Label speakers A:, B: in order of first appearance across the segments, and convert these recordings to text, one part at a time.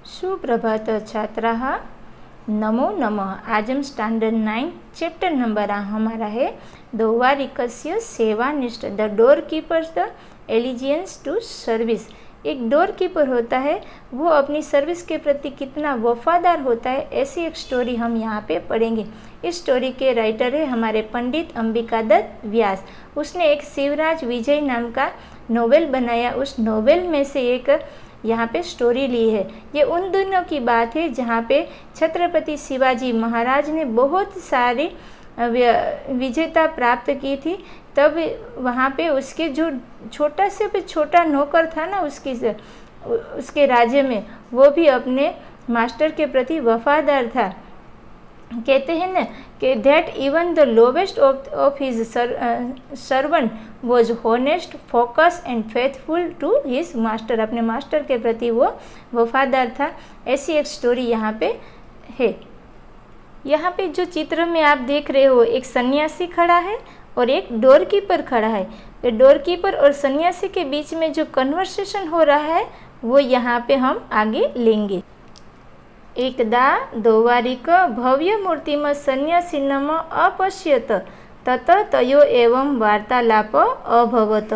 A: सुप्रभात छात्राः, नमो नमः। आज हम स्टैंडर्ड 9 चैप्टर नंबर हमारा है द्वारिकस्य सेवानिष्ठ, the door keepers the allegiance to service. एक डोर कीपर होता है, वो अपनी सर्विस के प्रति कितना वफादार होता है, ऐसी एक स्टोरी हम यहाँ पे पढ़ेंगे। इस स्टोरी के राइटर है हमारे पंडित अंबिकादत्त व्यास। उसने एक शिवराज विजय नाम का नोवेल बनाया। उस नोवेल में से एक यहाँ पे स्टोरी ली है। ये उन दिनों की बात है जहाँ पे छत्रपति शिवाजी महाराज ने बहुत सारी विजेता प्राप्त की थी। तब वहाँ पे उसके जो छोटा से भी छोटा नौकर था ना, उसके राज्य में, वो भी अपने मास्टर के प्रति वफादार था। कहते हैं ना कि that even the lowest of his servant was honest, focus and faithful to his master. अपने मास्टर के प्रति वो वफादार था। ऐसी एक स्टोरी यहाँ पे है। यहाँ पे जो चित्र में आप देख रहे हो, एक सन्यासी खड़ा है और एक डोर कीपर खड़ा है। तो डोर कीपर और सन्यासी के बीच में जो कन्वर्सेशन हो रहा है वो यहाँ पे हम आगे लेंगे। एकदा द्वारिक भव्य मूर्तिम सन्यासिनम अपश्यत तत तयो एवं वार्तालाप अभवत।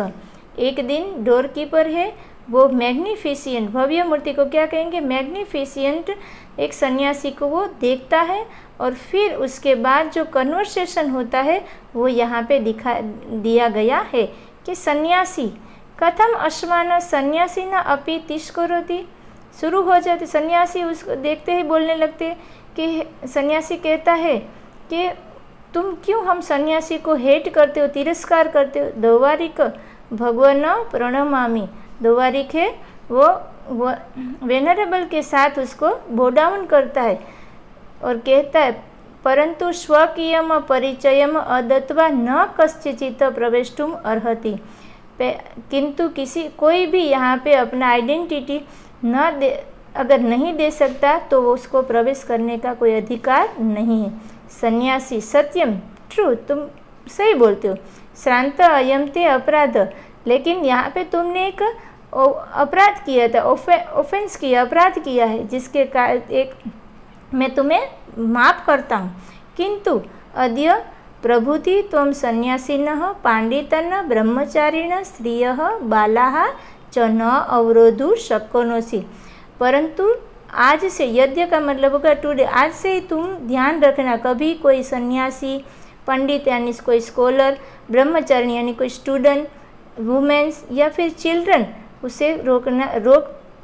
A: एक दिन डोर कीपर है, वो मैग्निफिशियंट, भव्य मूर्ति को क्या कहेंगे, मैग्निफिशियंट एक सन्यासी को वो देखता है। और फिर उसके बाद जो कन्वर्सेशन होता है वो यहाँ पे दिया गया है कि सन्यासी कथम अस्मान सन्यासी न अपि तिष्करोति। शुरू हो जाते, सन्यासी उसको देखते ही बोलने लगते कि सन्यासी कहता है कि तुम क्यों हम सन्यासी को हेट करते हो, तिरस्कार करते हो। द्वारिक भगवान प्रणमामि, द्वारिक है वो वेनरेबल के साथ उसको बो डाउन करता है और कहता है परंतु स्वकीयम परिचयम अदत्वा न कश्चिचित प्रवेष्टुम अर्हति। किंतु कोई भी यहाँ पे अपना आइडेंटिटी अगर नहीं दे सकता तो उसको प्रवेश करने का कोई अधिकार नहीं है। सन्यासी सत्यम, ट्रू, तुम सही बोलते हो। श्रांत अयम ते अपराध, लेकिन यहाँ पे तुमने एक अपराध किया था, ऑफेंस किया, अपराध किया है, जिसके एक मैं तुम्हें माफ़ करता हूँ। किंतु अद्य प्रभुति त्वं सन्यासिनः पांडितन ब्रह्मचारिण स्त्रियः बालाः च न अवरोधु शक्नोसि। परंतु आज से, यज्ञ का मतलब होगा टुडे, आज से ही तुम ध्यान रखना, कभी कोई सन्यासी, पंडित यानी कोई स्कॉलर, ब्रह्मचारिणी यानी कोई स्टूडेंट, वुमेन्स या फिर चिल्ड्रन, उसे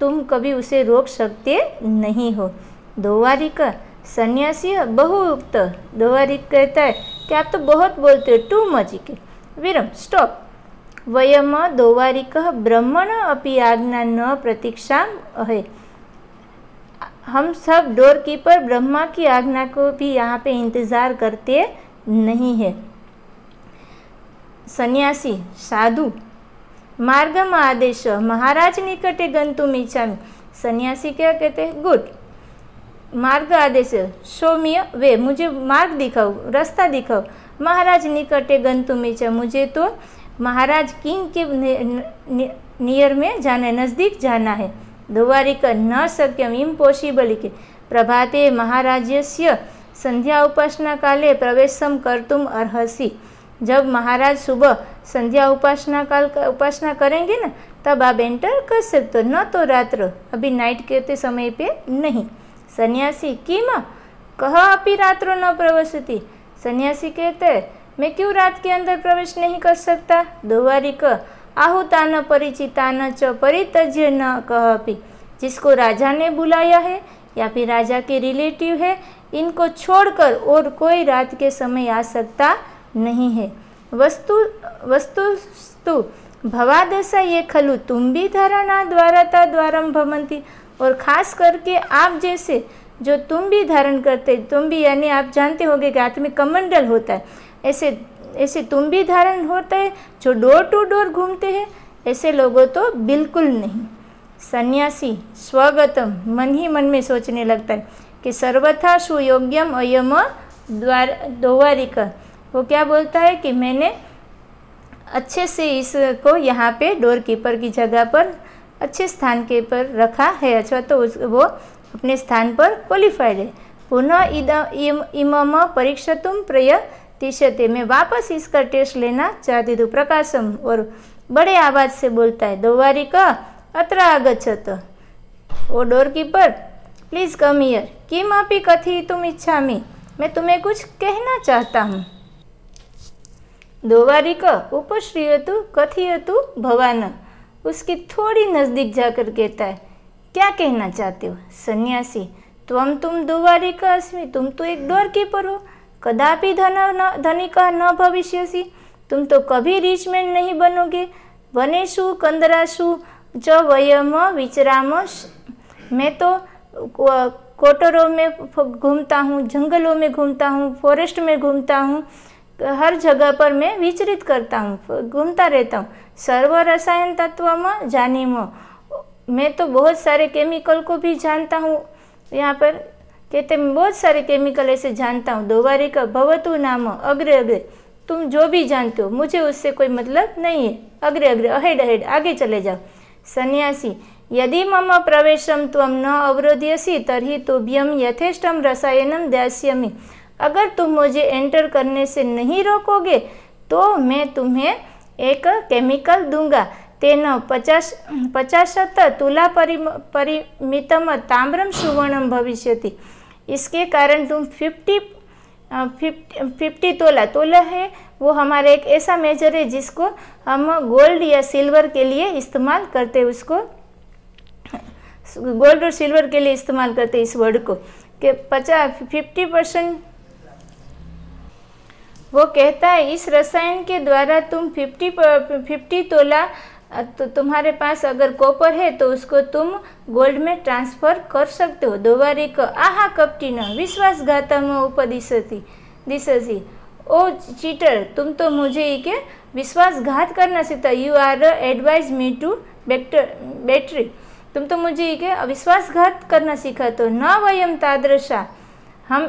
A: तुम कभी उसे रोक सकते नहीं हो। द्वारिक सन्यासी बहुउक्त, द्वारिक कहता है कि आप तो बहुत बोलते हो, टू मच के, विरम, स्टॉप। वयम द्वारिक ब्रह्मण अपि आज्ञा न प्रतीक्षा है। हम सब डोर कीपर ब्रह्मा की आज्ञा को भी यहाँ पे इंतज़ार करते नहीं है। सन्यासी साधु मार्गम आदेश महाराज निकटे गंतुम इच्छामि। सन्यासी क्या कहते हैं, गुड, मार्ग आदेश, शो मी वे, मुझे मार्ग दिखाओ, रास्ता दिखाओ। महाराज निकटे गंतुम इच्छा, मुझे तो महाराज किंग के नियर में जाना है, नज़दीक जाना है। द्वारिक न शक्यम, इम्पॉसिबल के प्रभाते महाराजस्य संध्या उपासना काले प्रवेशम कर्तुम अर्हसि। जब महाराज सुबह संध्या उपासना करेंगे ना, तब आप एंटर कर सकते हो, न तो रात्र, अभी नाइट के समय पे नहीं। सन्यासी किम कह अपि रात्रो न प्रवेशति। सन्यासी कहते हैं मैं क्यों रात के अंदर प्रवेश नहीं कर सकता। द्वारिक आहुतान परिचितान च परित्यज्य न कह अपि। जिसको राजा ने बुलाया है या फिर राजा के रिलेटिव है, इनको छोड़कर और कोई रात के समय आ सकता नहीं है। वस्तुस्तु भवादशा ये खलु तुम भी धारणा द्वारता द्वारम भवंती। और ख़ास करके आप जैसे जो तुम भी धारण करते, तुम भी यानी आप जानते होंगे कि हाथ में कमंडल होता है, ऐसे तुम भी धारण होता है जो डोर टू डोर घूमते हैं, ऐसे लोगों तो बिल्कुल नहीं। सन्यासी स्वगतम, मन ही मन में सोचने लगता है कि सर्वथा सुयोग्यम अयम द्वारिक। वो क्या बोलता है कि मैंने अच्छे से इसको यहाँ पे डोर कीपर की जगह पर अच्छे स्थान के पर रखा है, अच्छा तो वो अपने स्थान पर क्वालिफाइड है। पुनः इमम परीक्षितुं प्रयतिष्यते, मैं वापस इसका टेस्ट लेना चाहती थी। प्रकाशम, और बड़े आवाज से बोलता है, द्वारिका अत्र आगच्छत, oh door keeper please come here, किमपि कथितुम् इच्छामि, मैं तुम्हें कुछ कहना चाहता हूँ। द्वारिका उपश्रियतु कथयतु भवान, उसकी थोड़ी नजदीक जाकर कहता है, क्या कहना चाहते हो? सन्यासी, तुम द्वारिका अस्मि, तुम तो एक डोर कीपर हो, कदापि धनिका न भविष्यसि, तुम तो कभी रिच मैन नहीं बनोगे। वनेषु कंदरासु च वयम विचराम, मैं तो कोटरों में घूमता हूँ, जंगलों में घूमता हूँ, फॉरेस्ट में घूमता हूँ, हर जगह पर मैं विचरित करता हूँ, घूमता रहता हूँ। सर्व रसायन तत्व में जानीमो, मैं तो बहुत सारे केमिकल को भी जानता हूँ। यहाँ पर कहते हैं बहुत सारे केमिकल ऐसे जानता हूँ। द्वारिका भवतु नाम अग्रे अग्रे, तुम जो भी जानते हो मुझे उससे कोई मतलब नहीं है, अग्रे अग्रे अहेड अहेड, आगे चले जाओ। सन्यासी, यदि मम प्रवेशम त्वं न अवरोधयसि तर्हि तुभ्यं यथेष्टं रसायनं दास्यामि, अगर तुम मुझे एंटर करने से नहीं रोकोगे तो मैं तुम्हें एक केमिकल दूंगा। तेन 50 तुला परिमितम ताम्रम सुवर्णम भविष्यति, इसके कारण तुम 50 तोला है वो हमारा एक ऐसा मेजर है जिसको हम गोल्ड या सिल्वर के लिए इस्तेमाल करते हैं, उसको गोल्ड और सिल्वर के लिए इस्तेमाल करते हैं इस वर्ड को, कि 50% वो कहता है इस रसायन के द्वारा तुम 50 तोला, तो तुम्हारे पास अगर कॉपर है तो उसको तुम गोल्ड में ट्रांसफर कर सकते हो। द्वारिका आहा कपटिन विश्वासघातम उपदिशति, ओ चीटर, तुम तो ये के विश्वासघात करना सीखता। You are advise me to betray, तुम तो मुझे ये के विश्वासघात करना सीखा। तो न वयम तादृशा, हम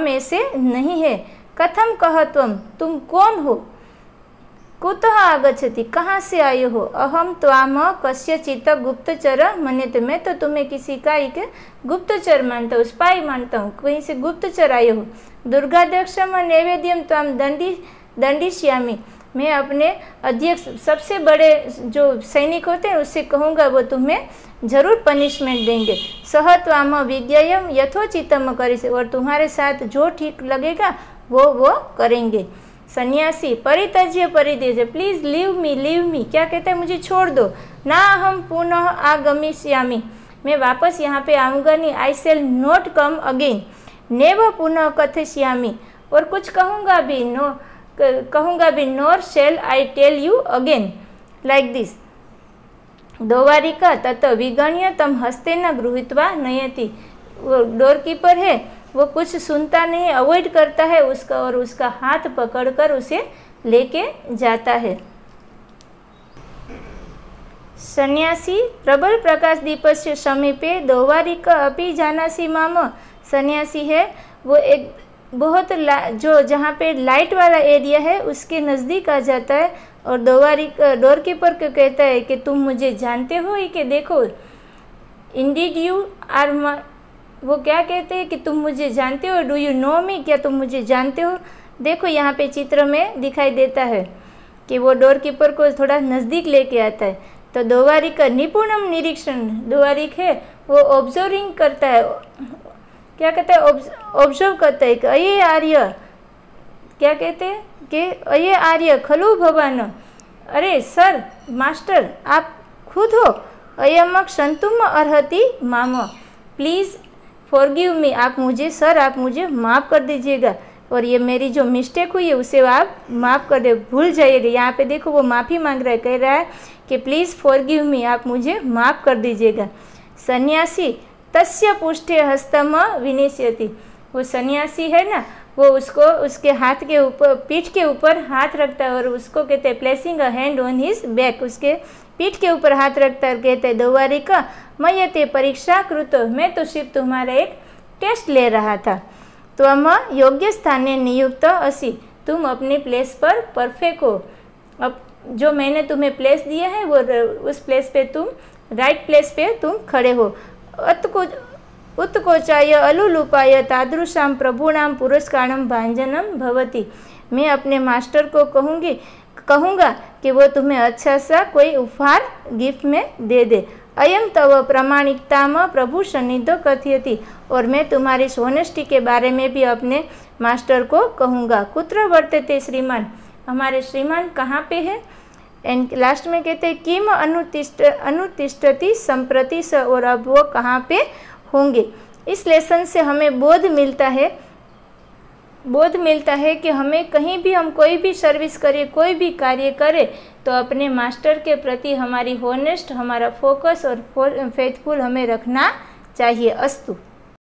A: ऐसे नहीं है। कथम कह तुम कौन हो? कुतः आगच्छति, कहाँ से आए हो? अहम त्वाम कस्यचित् गुप्तचर मन्यते, मैं तो तुम्हें किसी का एक गुप्तचर मानता हूँ, स्पाई मानता हूँ, कहीं से गुप्तचर आए हो। दुर्गाध्यक्षम नैवेद्यम त्वाम दंडिष्यामि, मैं अपने अध्यक्ष सबसे बड़े जो सैनिक होते हैं उससे कहूँगा वो तुम्हें जरूर पनिशमेंट देंगे। सह त्वाम विज्ञायम यथोचितम करिष्ये, और तुम्हारे साथ जो ठीक लगेगा वो करेंगे। सन्यासी, परित्यज्य परित्यज्य, प्लीज लीव मी, क्या कहते हैं मुझे छोड़ दो। ना हम पुनः आगमिष्यामि, मैं वापस यहाँ पे आऊँगा नहीं। I shall not come again, never पुनः कथयिष्यामि, और कुछ कहूँगा भी nor shall I tell you again like this. द्वारिका तत विगण्य तम हस्तेन गृहीत्वा नयति, वो डोर कीपर है, वो कुछ सुनता नहीं, अवॉइड करता है उसका, और उसका हाथ पकड़कर उसे लेके जाता है। सन्यासी, प्रबल प्रकाश दीपस्य समीपे द्वारिका अपि जानासि माम, सन्यासी है वो एक बहुत जो जहाँ पे लाइट वाला एरिया है उसके नज़दीक आ जाता है, और डोर कीपर को कहता है कि तुम मुझे जानते हो ही, कि देखो इंडीड यू आर, वो क्या कहते हैं कि तुम मुझे जानते हो, डू यू नो मी, क्या तुम मुझे जानते हो। देखो यहाँ पे चित्र में दिखाई देता है कि वो डोर कीपर को थोड़ा नज़दीक लेके आता है। तो द्वारिका निपुणम निरीक्षण, द्वारिक है वो ऑब्जर्विंग करता है, क्या कहता है ऑब्जर्व करता है कि अये आर्य, क्या कहते हैं कि अये आर्य खलु भवान, अरे सर मास्टर आप खुद हो। अयमक संतुम अर्हति माम, प्लीज़ फॉरगिव मी, आप मुझे माफ़ कर दीजिएगा, और ये मेरी जो मिस्टेक हुई है उसे आप माफ़ कर दे, भूल जाइएगा। यहाँ पे देखो वो माफ़ी मांग रहा है, कह रहा है कि प्लीज़ फॉरगिव मी, आप मुझे माफ़ कर दीजिएगा। सन्यासी, तस्य पुष्टे हस्तम विनिश्यति, वो सन्यासी है ना, वो उसको उसके हाथ के ऊपर, पीठ के ऊपर हाथ रखता है, और उसको कहते हैं placing a hand on his back, उसके पीठ के ऊपर हाथ रखता है, कहते हैं द्वारिका मयते परीक्षा कृत, मैं तो सिर्फ तुम्हारा एक टेस्ट ले रहा था। त्वम योग्य स्थाने नियुक्त असि, तुम अपने प्लेस पर परफेक्ट हो, अब जो मैंने तुम्हें प्लेस दिया है वो उस प्लेस पे तुम राइट प्लेस पे तुम खड़े हो। उत्कोचाय अलुलुपाय तादृशां प्रभुणां पुरस्कारं भांजनम भवति। मैं अपने मास्टर को कहूँगा कि वो तुम्हें अच्छा सा कोई उपहार गिफ्ट में दे दे। अयम तव प्रामाणिकताम प्रभु सन्निधो कथयति, और मैं तुम्हारी सोनेस्टी के बारे में भी अपने मास्टर को कहूँगा। कुत्र वर्तते श्रीमान, हमारे श्रीमान कहाँ पे है। एंड लास्ट में कहते हैं किम अनुतिष्ठति संप्रति स, और अब वो कहाँ पे होंगे। इस लेसन से हमें बोध मिलता है कि हमें कहीं भी हम कोई भी सर्विस करें, कोई भी कार्य करें, तो अपने मास्टर के प्रति हमारी होनेस्ट, हमारा फोकस और फेथफुल हमें रखना चाहिए। अस्तु।